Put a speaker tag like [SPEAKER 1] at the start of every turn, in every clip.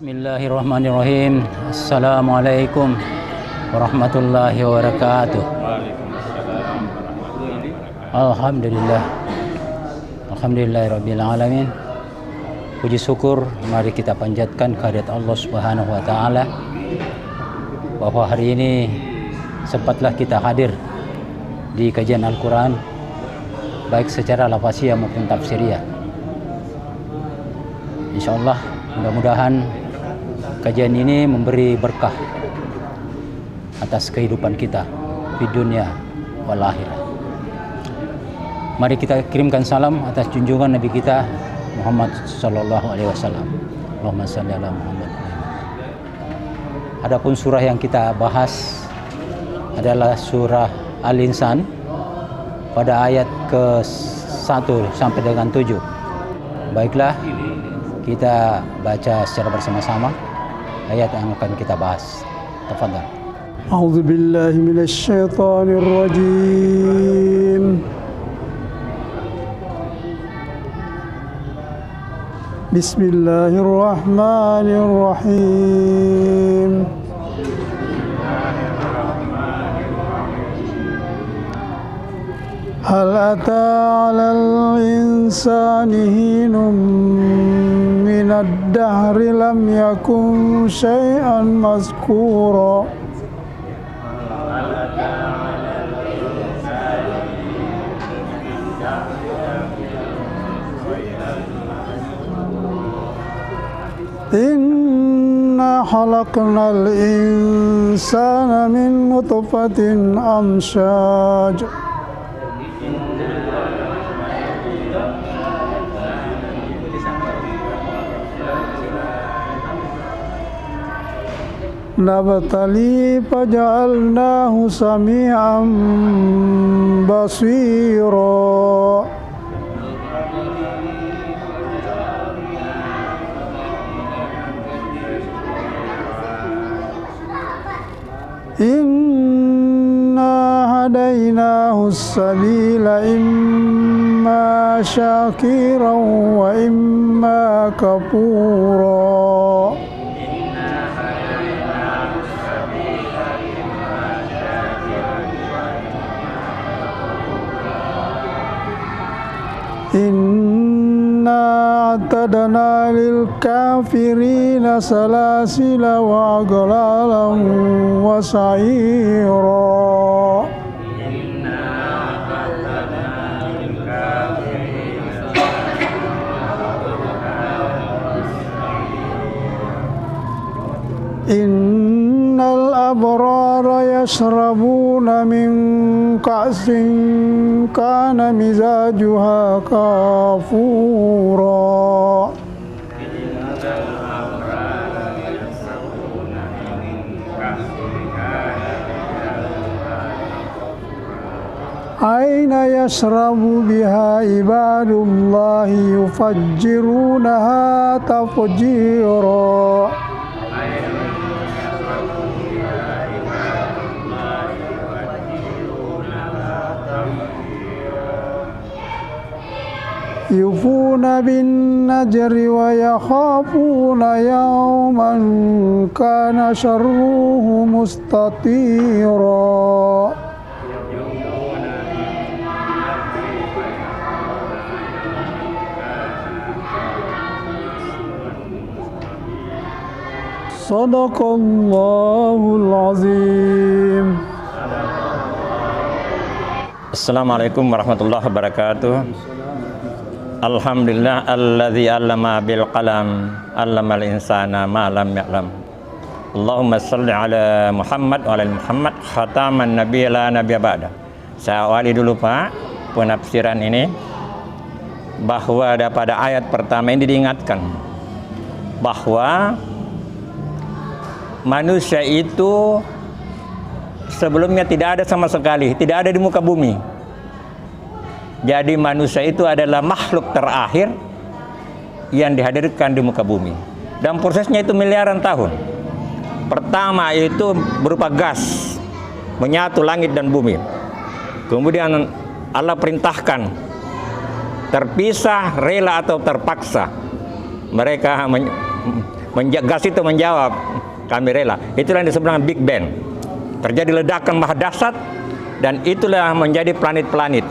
[SPEAKER 1] Bismillahirrahmanirrahim. Assalamualaikum warahmatullahi wabarakatuh. Alhamdulillah. Alhamdulillahirabbil alamin. Puji syukur mari kita panjatkan kehadirat Allah Subhanahu wa taala bahwa hari ini sempatlah kita hadir di kajian Al-Qur'an baik secara lafaziyah maupun tafsiriyah. Insyaallah mudah-mudahan kajian ini memberi berkah atas kehidupan kita di dunia wal akhirah. Mari kita kirimkan salam atas junjungan Nabi kita Muhammad sallallahu alaihi wasallam. Allahumma shalli ala Muhammad. Adapun surah yang kita bahas adalah surah Al-Insan pada ayat ke-1 sampai dengan 7. Baiklah, kita baca secara bersama-sama ayat yang akan kita bahas. Tafadhal.
[SPEAKER 2] A'udzu billahi minasy syaithanir rajim. Bismillahirrahmanirrahim. Hal ata 'alal insani hinum minad dahri lam yakun syai'an mazkura. Inna khalaqnal insana min nutfatin amsyaj. Nabtali faja'alnahu sami'an basira. Inna hadainahu as-sabila imma syakiran wa imma kafura. Inna a'tadna lil kafirina salasila wa aghlalan wa sa'ira. Innal abrara yashrabuna min ka'sin kana mizajuha kafura. Aina yashrabu biha ibadullahi yufajjirunaha tafjira. Yufuna bin najri wa yakhafuna yawman kana syarruhu mustatira. Sadaqallahul azim.
[SPEAKER 3] Assalamualaikum warahmatullahi wabarakatuh. Alhamdulillah alladzi 'allama bil qalam 'allamal insana ma lam ya'lam. Allahumma shalli ala Muhammad wa ala Muhammad khataman nabiyyi la nabiyya ba'da. Saya awali dulu Pak penafsiran ini bahwa pada ayat pertama ini diingatkan bahwa manusia itu sebelumnya tidak ada sama sekali, tidak ada di muka bumi. Jadi manusia itu adalah makhluk terakhir yang dihadirkan di muka bumi. Dan prosesnya itu miliaran tahun. Pertama itu berupa gas, menyatu langit dan bumi. Kemudian Allah perintahkan, terpisah, rela atau terpaksa. Mereka gas itu menjawab, kami rela. Itulah yang disebut dengan Big Bang. Terjadi ledakan maha dahsyat, dan itulah menjadi planet-planet.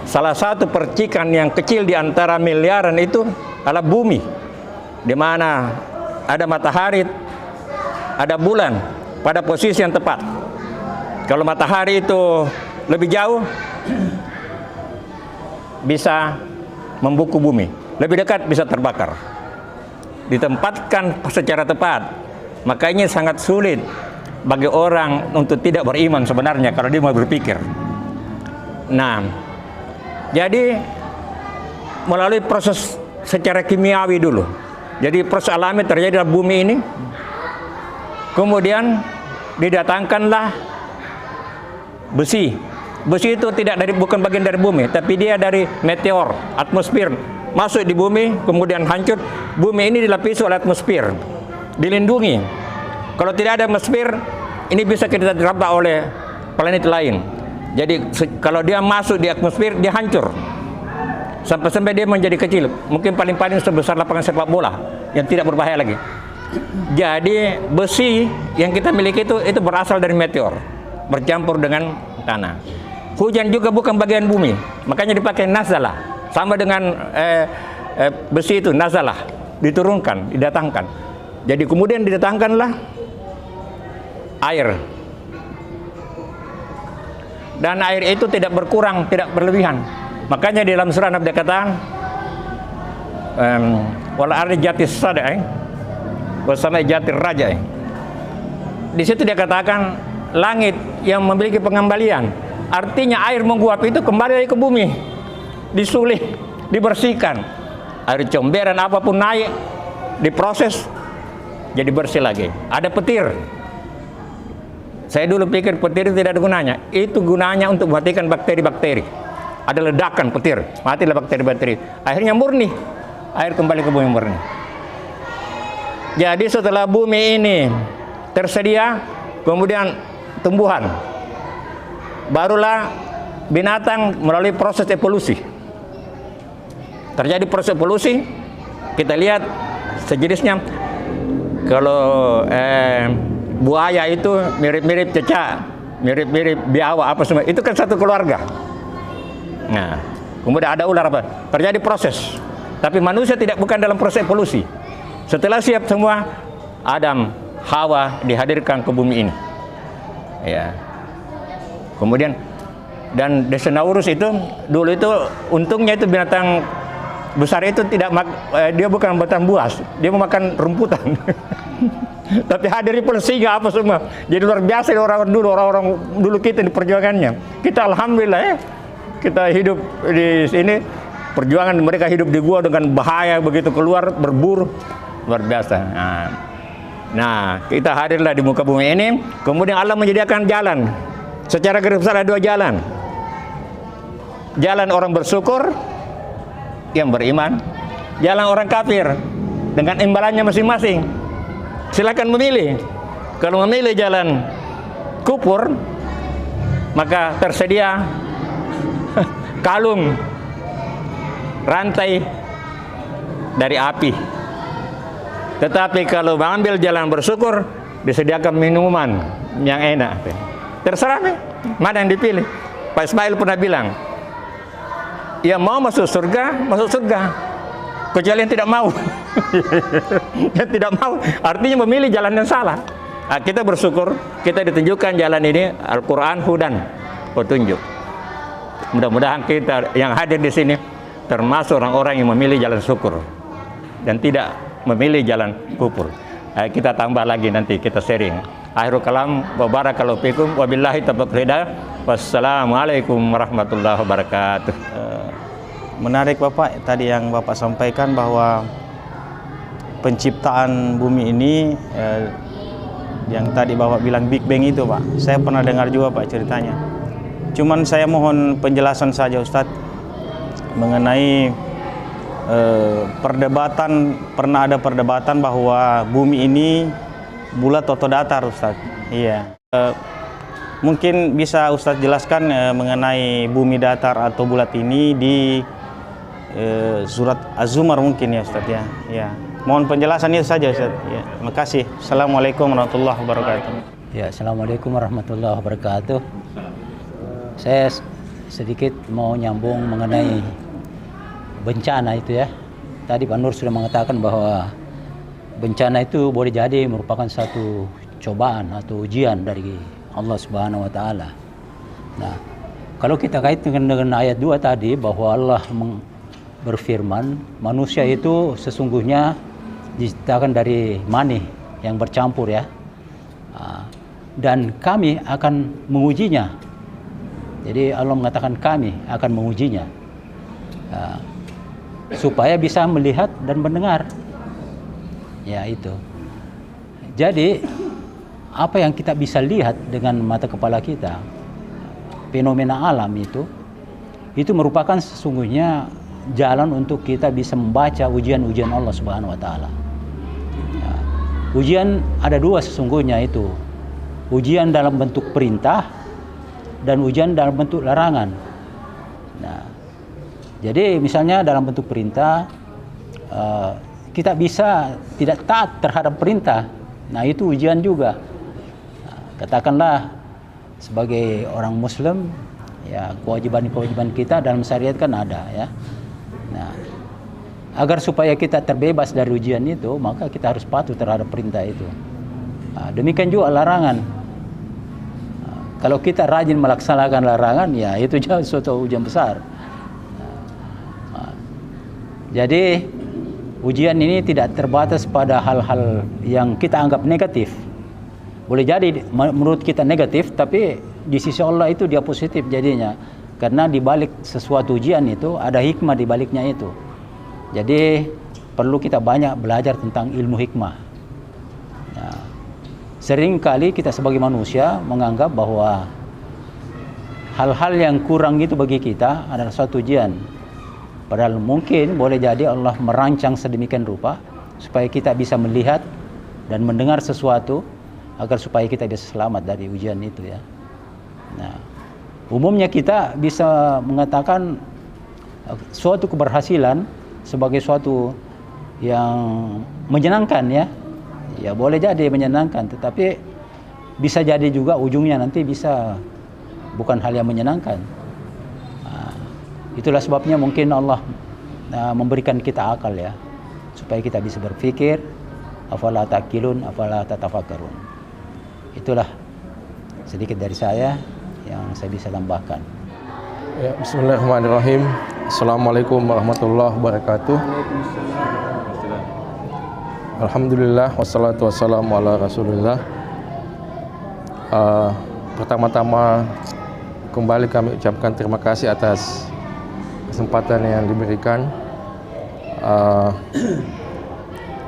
[SPEAKER 3] Salah satu percikan yang kecil di antara miliaran itu adalah bumi, di mana ada matahari, ada bulan pada posisi yang tepat. Kalau matahari itu lebih jauh, bisa membuku bumi. Lebih dekat bisa terbakar. Ditempatkan secara tepat. Makanya sangat sulit bagi orang untuk tidak beriman sebenarnya kalau dia mau berpikir. Nah, jadi melalui proses secara kimiawi dulu. Jadi proses alami terjadi dalam bumi ini. Kemudian didatangkanlah besi. Besi itu bukan bagian dari bumi, tapi dia dari meteor, atmosfer. Masuk di bumi, kemudian hancur. Bumi ini dilapisi oleh atmosfer, dilindungi. Kalau tidak ada atmosfer, ini bisa kita terjebak oleh planet lain. Jadi kalau dia masuk di atmosfer, dia hancur. Sampai dia menjadi kecil. Mungkin paling-paling sebesar lapangan sepak bola yang tidak berbahaya lagi. Jadi besi yang kita miliki itu berasal dari meteor, bercampur dengan tanah. Hujan juga bukan bagian bumi, makanya dipakai nazalah. Sama dengan besi itu nazalah, diturunkan, didatangkan. Jadi kemudian didatangkanlah air. Dan air itu tidak berkurang, tidak berlebihan. Makanya di dalam surah Nabi dikatakan wal ardi jatis sadai wasama jatir raja. Di situ dia katakan langit yang memiliki pengembalian. Artinya air menguap itu kembali ke bumi, disulih, dibersihkan. Air comberan apapun naik, diproses, jadi bersih lagi. Ada petir. Saya dulu pikir petir itu tidak ada gunanya. Itu gunanya untuk mematikan bakteri-bakteri. Ada ledakan petir, matilah bakteri-bakteri. Akhirnya murni, air kembali ke bumi murni. Jadi setelah bumi ini tersedia, kemudian tumbuhan, barulah binatang melalui proses evolusi. Terjadi proses evolusi, kita lihat sejenisnya. Kalau buaya itu mirip-mirip cecak, mirip-mirip biawak apa semua. Itu kan satu keluarga. Nah, kemudian ada ular apa? Terjadi proses. Tapi manusia bukan dalam proses evolusi. Setelah siap semua, Adam, Hawa dihadirkan ke bumi ini. Ya. Kemudian dan Dinosaurus itu dulu itu untungnya itu binatang besar itu dia bukan makan buas, dia memakan rumputan. Tapi hadir pun singa apa semua. Jadi luar biasa orang-orang dulu kita di perjuangannya. Kita alhamdulillah kita hidup di sini, perjuangan mereka hidup di gua dengan bahaya, begitu keluar berburu luar biasa. Nah, kita hadirlah di muka bumi ini, kemudian Allah menyediakan jalan. Secara garis besar ada dua jalan. Jalan orang bersyukur yang beriman, jalan orang kafir dengan imbalannya masing-masing. Silakan memilih. Kalau memilih jalan kufur, maka tersedia kalung rantai dari api. Tetapi kalau mengambil jalan bersyukur, disediakan minuman yang enak. Terserah nih, mana yang dipilih. Pak Ismail pernah bilang, ya mau masuk surga, kecuali yang tidak mau. Yang tidak mau, artinya memilih jalan yang salah. Nah, kita bersyukur, kita ditunjukkan jalan ini, Al-Quran Hudan, petunjuk. Mudah-mudahan kita yang hadir di sini termasuk orang-orang yang memilih jalan syukur dan tidak memilih jalan kufur. Kita tambah lagi nanti, kita sharing. Akhirul kalam, wa barakallahu fikum, wabillahi taufiq hidayah. Wassalamualaikum warahmatullahi wabarakatuh.
[SPEAKER 4] Menarik Bapak, tadi yang Bapak sampaikan bahwa penciptaan bumi ini yang tadi Bapak bilang Big Bang itu Pak, saya pernah dengar juga Pak ceritanya. Cuman saya mohon penjelasan saja Ustadz mengenai pernah ada perdebatan bahwa bumi ini bulat atau datar Ustadz. Iya. Mungkin bisa Ustadz jelaskan mengenai bumi datar atau bulat ini di surat Az-Zumar mungkin ya Ustadz ya. Ya. Mohon penjelasan itu saja Ustaz. Ya, terima kasih. Assalamualaikum warahmatullahi wabarakatuh.
[SPEAKER 1] Ya, Assalamualaikum warahmatullahi wabarakatuh. Saya sedikit mau nyambung mengenai bencana itu ya. Tadi Pak Nur sudah mengatakan bahwa bencana itu boleh jadi merupakan satu cobaan atau ujian dari Allah Subhanahu wa taala. Nah, kalau kita kaitkan dengan ayat 2 tadi bahwa Allah berfirman, manusia itu sesungguhnya diciptakan dari mani yang bercampur ya. Dan kami akan mengujinya. Jadi Allah mengatakan kami akan mengujinya. Supaya bisa melihat dan mendengar. Ya itu. Jadi apa yang kita bisa lihat dengan mata kepala kita, fenomena alam itu merupakan sesungguhnya jalan untuk kita bisa membaca ujian-ujian Allah Subhanahu wa taala. Ya. Ujian ada dua sesungguhnya itu. Ujian dalam bentuk perintah dan ujian dalam bentuk larangan. Nah, jadi misalnya dalam bentuk perintah kita bisa tidak taat terhadap perintah. Nah, itu ujian juga. Nah, katakanlah sebagai orang Muslim, ya kewajiban-kewajiban kita dalam syariat kan ada ya. Nah, agar supaya kita terbebas dari ujian itu, maka kita harus patuh terhadap perintah itu. Nah, demikian juga larangan. Nah, kalau kita rajin melaksanakan larangan, ya itu jauh suatu ujian besar. Nah, jadi ujian ini tidak terbatas pada hal-hal yang kita anggap negatif. Boleh jadi menurut kita negatif, tapi di sisi Allah itu dia positif jadinya. Karena di balik sesuatu ujian itu ada hikmah di baliknya itu. Jadi perlu kita banyak belajar tentang ilmu hikmah. Nah, sering kali kita sebagai manusia menganggap bahwa hal-hal yang kurang itu bagi kita adalah suatu ujian. Padahal mungkin boleh jadi Allah merancang sedemikian rupa supaya kita bisa melihat dan mendengar sesuatu agar supaya kita bisa selamat dari ujian itu ya. Nah, umumnya kita bisa mengatakan suatu keberhasilan sebagai suatu yang menyenangkan ya. Ya boleh jadi menyenangkan, tetapi bisa jadi juga ujungnya nanti bisa bukan hal yang menyenangkan. Itulah sebabnya mungkin Allah memberikan kita akal ya, supaya kita bisa berpikir, afala taqilun, afala tatafakkarun. Itulah sedikit dari saya yang saya bisa tambahkan.
[SPEAKER 5] Ya, bismillahirrahmanirrahim. Assalamualaikum warahmatullahi wabarakatuh. Alhamdulillah wassalatu wassalamu ala Rasulillah. Pertama-tama kembali kami ucapkan terima kasih atas kesempatan yang diberikan.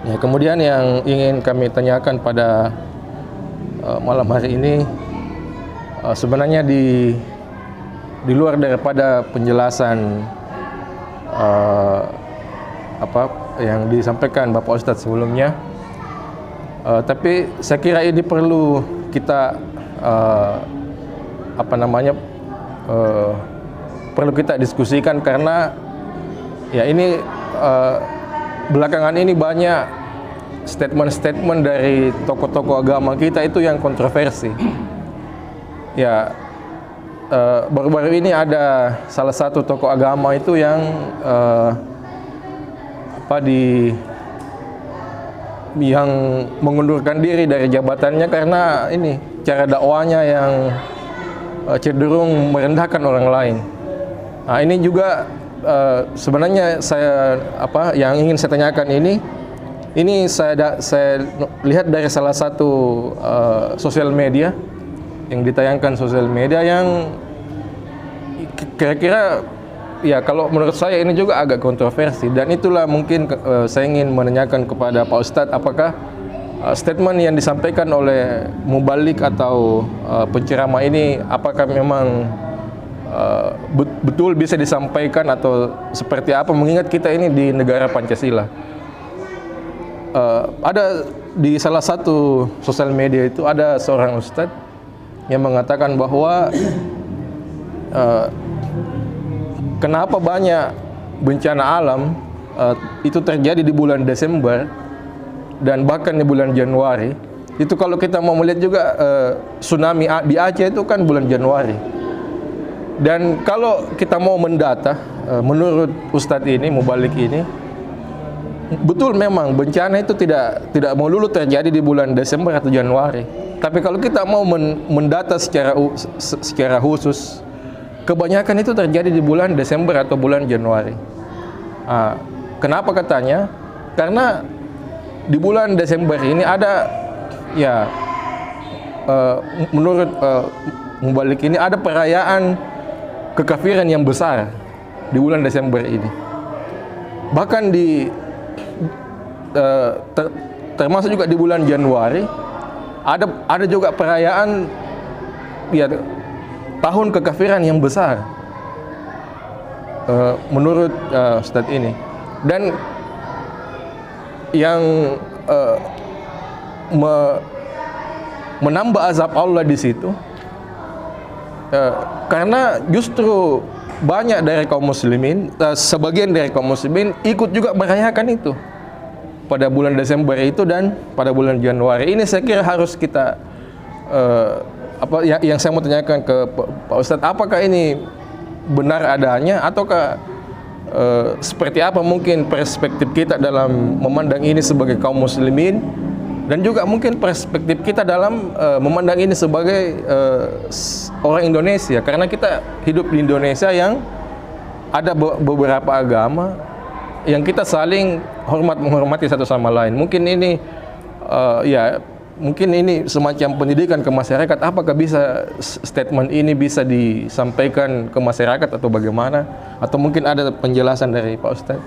[SPEAKER 5] Ya, kemudian yang ingin kami tanyakan pada malam hari ini sebenarnya di luar daripada penjelasan apa yang disampaikan Bapak Ustadz sebelumnya, tapi saya kira ini perlu kita perlu kita diskusikan karena ya ini belakangan ini banyak statement-statement dari tokoh-tokoh agama kita itu yang kontroversi. Ya, baru-baru ini ada salah satu tokoh agama itu yang yang mengundurkan diri dari jabatannya karena ini cara dakwanya yang cenderung merendahkan orang lain. Nah, ini juga sebenarnya yang ingin saya tanyakan ini saya lihat dari salah satu sosial media yang ditayangkan sosial media yang kira-kira ya kalau menurut saya ini juga agak kontroversi, dan itulah mungkin saya ingin menanyakan kepada Pak Ustadz, apakah statement yang disampaikan oleh mubalik atau penceramah ini apakah memang betul bisa disampaikan atau seperti apa, mengingat kita ini di negara Pancasila. Ada di salah satu sosial media itu ada seorang ustadz yang mengatakan bahwa kenapa banyak bencana alam itu terjadi di bulan Desember dan bahkan di bulan Januari. Itu kalau kita mau melihat juga tsunami di Aceh itu kan bulan Januari. Dan kalau kita mau mendata, menurut Ustadz ini, Mubalik ini, betul memang bencana itu tidak melulu terjadi di bulan Desember atau Januari. Tapi kalau kita mau mendata secara khusus, kebanyakan itu terjadi di bulan Desember atau bulan Januari. Kenapa katanya? Karena di bulan Desember ini ada, ya, menurut Mubalik ini ada perayaan kekafiran yang besar di bulan Desember ini. Bahkan termasuk juga di bulan Januari ada juga perayaan, ya, tahun kekafiran yang besar menurut Ustadz ini. Dan yang menambah azab Allah di situ, karena justru banyak dari kaum muslimin, sebagian dari kaum muslimin ikut juga merayakan itu pada bulan Desember itu dan pada bulan Januari. Ini saya kira harus kita yang saya mau tanyakan ke Pak Ustadz, apakah ini benar adanya ataukah seperti apa mungkin perspektif kita dalam memandang ini sebagai kaum muslimin, dan juga mungkin perspektif kita dalam memandang ini sebagai orang Indonesia, karena kita hidup di Indonesia yang ada beberapa agama yang kita saling menghormati satu sama lain. Mungkin ini mungkin ini semacam pendidikan ke masyarakat. Apakah bisa statement ini bisa disampaikan ke masyarakat atau bagaimana? Atau mungkin ada penjelasan dari Pak Ustadz?